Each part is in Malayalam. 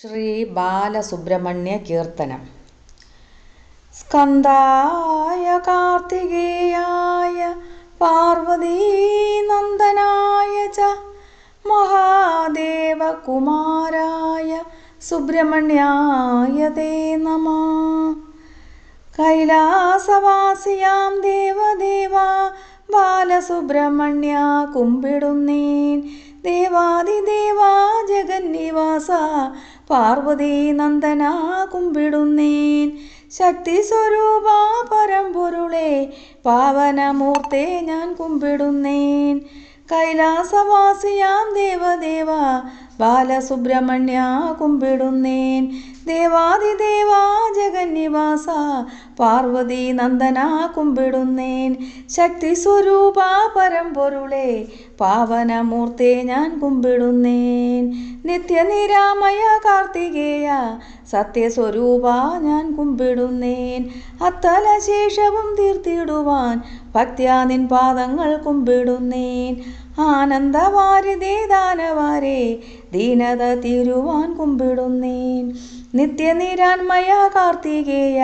ശ്രീ ബാലസുബ്രഹ്മണ്യ കീർത്തനം. സ്കന്ദായ കാർത്തികേയായ പാർവതീനന്ദനായ ച മഹാദേവകുമാരായ സുബ്രഹ്മണ്യായ തേ നമഃ. കൈലാസവാസിയാം ദേവദേവാ ബാലസുബ്രഹ്മണ്യ കുമ്പിടുന്നേൻ. ദേവാദിദേവാ ജഗന്നിവാസ പാർവതീനന്ദന കുമ്പിടുന്നേൻ. ശക്തി സ്വരൂപ പരമ്പൊരുളെ പാവനമൂർത്തെ ഞാൻ കുമ്പിടുന്നേൻ. കൈലാസവാസിയാം ദേവദേവ ബാലസുബ്രഹ്മണ്യ കുമ്പിടുന്നേൻ. ദേവാദിദേവാ ജഗന്നിവാസ പാർവതീനന്ദന കുമ്പിടുന്നേൻ. ശക്തി സ്വരൂപ പരമ്പൊരുളെ പാവനമൂർത്തെ ഞാൻ കുമ്പിടുന്നേൻ. നിത്യനിരാമയ കാർത്തികേയ സത്യസ്വരൂപ ഞാൻ കുമ്പിടുന്നേൻ. അത്തലശേഷവും തീർത്തിടുവാൻ ഭക്ത്യാ നിൻ പാദങ്ങൾ കുമ്പിടുന്നേൻ. ആനന്ദവാരിതേ ദാനവാരേ ദീനത തീരുവാൻ കുമ്പിടുന്നേൻ. നിത്യനിരാന്മയ കാർത്തികേയ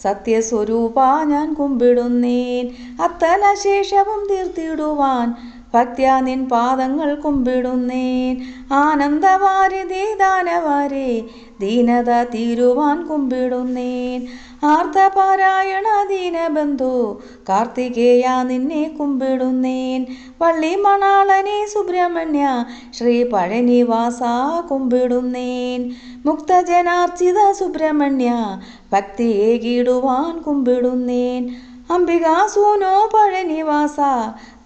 സത്യസ്വരൂപ ഞാൻ കുമ്പിടുന്നേൻ. അത്തലശേഷവും തീർത്തിടുവാൻ ഭക്ത്യാ നിൻ പാദങ്ങൾ കുമ്പിടുന്നേൻ. ആനന്ദവാരിതേ ദാനവാരേ ദീനത തീരുവാൻ കുമ്പിടുന്നേൻ. ആർത്തപാരായണ ദീനബന്ധു കാർത്തികേയ നിന്നെ കുമ്പിടുന്നേൻ. വള്ളിമണാളനെ സുബ്രഹ്മണ്യ ശ്രീ പഴനിവാസ കുമ്പിടുന്നേൻ. മുക്തജനാർച്ചിത സുബ്രഹ്മണ്യ ഭക്തിയേകിടുവാൻ കുമ്പിടുന്നേൻ. അംബികാസൂനോ പഴനിവാസ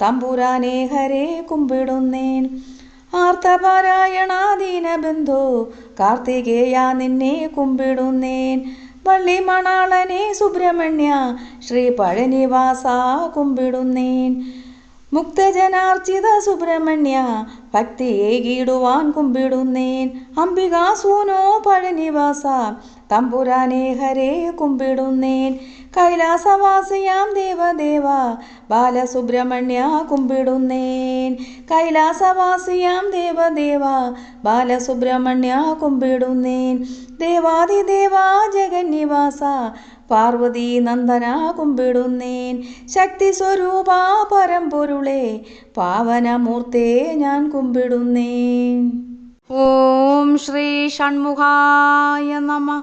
തമ്പുരാനേ ഹരേ കുമ്പിടുന്നേൻ. ആർത്തപാരായണ ദീനബന്ധു കാർത്തികേയ നിന്നെ കുമ്പിടുന്നേൻ. വള്ളിമണാളനെ സുബ്രഹ്മണ്യ ശ്രീ പഴനിവാസ കുമ്പിടുന്നേൻ. മുക്തജനാർച്ചിത സുബ്രഹ്മണ്യ ഭക്തിയേകിടുവാൻ കുമ്പിടുന്നേൻ. അംബികാസൂനോ പഴനിവാസ തമ്പുരാനേ ഹരേ കുമ്പിടുന്നേൻ. കൈലാസവാസിയാം ദേവദേവ ബാലസുബ്രഹ്മണ്യ കുമ്പിടുന്നേൻ. കൈലാസവാസിയാം ദേവദേവ ബാലസുബ്രഹ്മണ്യ കുമ്പിടുന്നേൻ. ദേവാദിദേവാ ജഗന്നിവാസ പാർവതീനന്ദന കുമ്പിടുന്നേൻ. ശക്തി സ്വരൂപ പരമ്പൊരുളെ പാവനമൂർത്തെ ഞാൻ കുമ്പിടുന്നേൻ. ഓം ശ്രീ ഷൺമുഖായ നമഃ.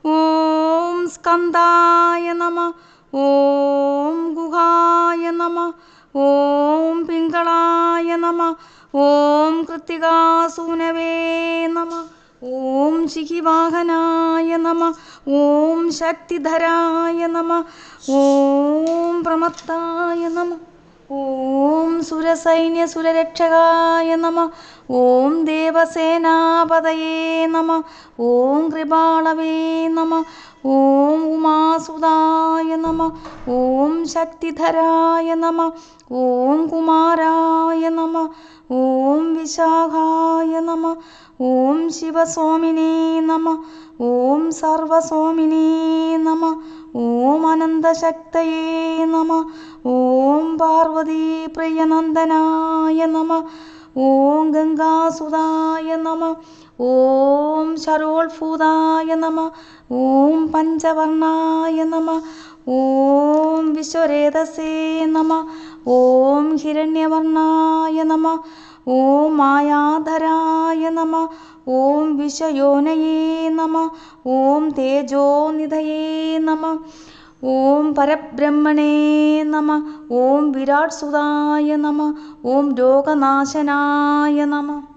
ഓം സ്കന്ദായ നമഃ. ഓം ഗുഹായ നമഃ. ഓം പിങ്കളായ നമഃ. ഓം കൃത്തികാസൂനവേ നമഃ. ഓം ശിഖിവാഹനായ നമഃ. ഓം ശക്തിധരായ നമഃ. ഓം പ്രമത്തായ നമഃ. ഓം സുരസൈന്യസുരരക്ഷകായ നമഃ. ഓം ദേവസേനാപതയേ നമഃ. ഓം കൃപാളവേ നമഃ. ഓം ഉമാസുതായ നമഃ. ഓം ശക്തിധരായ നമഃ. ഓം കുമാരായ നമഃ. ഓം വിശാഖായ നമഃ. ഓം ശിവസ്വാമിനേ നമഃ. ഓം സർവസ്വാമിനേ നമഃ. ഓം അനന്തശക്തയേ നമഃ. ഓം പാർവതീപ്രിയനന്ദനായ നമഃ. ഓം ഗംഗാസുതായ നമഃ. ഓം ശരോത്ഭൂതായ നമഃ. ഓം പഞ്ചവർണായ നമഃ. ഓം വിശ്വരേതസേ നമഃ. ഓം ഹിരണ്യവർണായ നമഃ. ഓം മായാധരായ നമഃ. ഓം വിശ്വയോനയേ നമഃ. ഓം തേജോനിധയേ നമഃ. ഓം പരബ്രഹ്മണേ നമഃ. ഓം വിരാട്സുതായ നമഃ. ഓം രോഗനാശനായ നമഃ.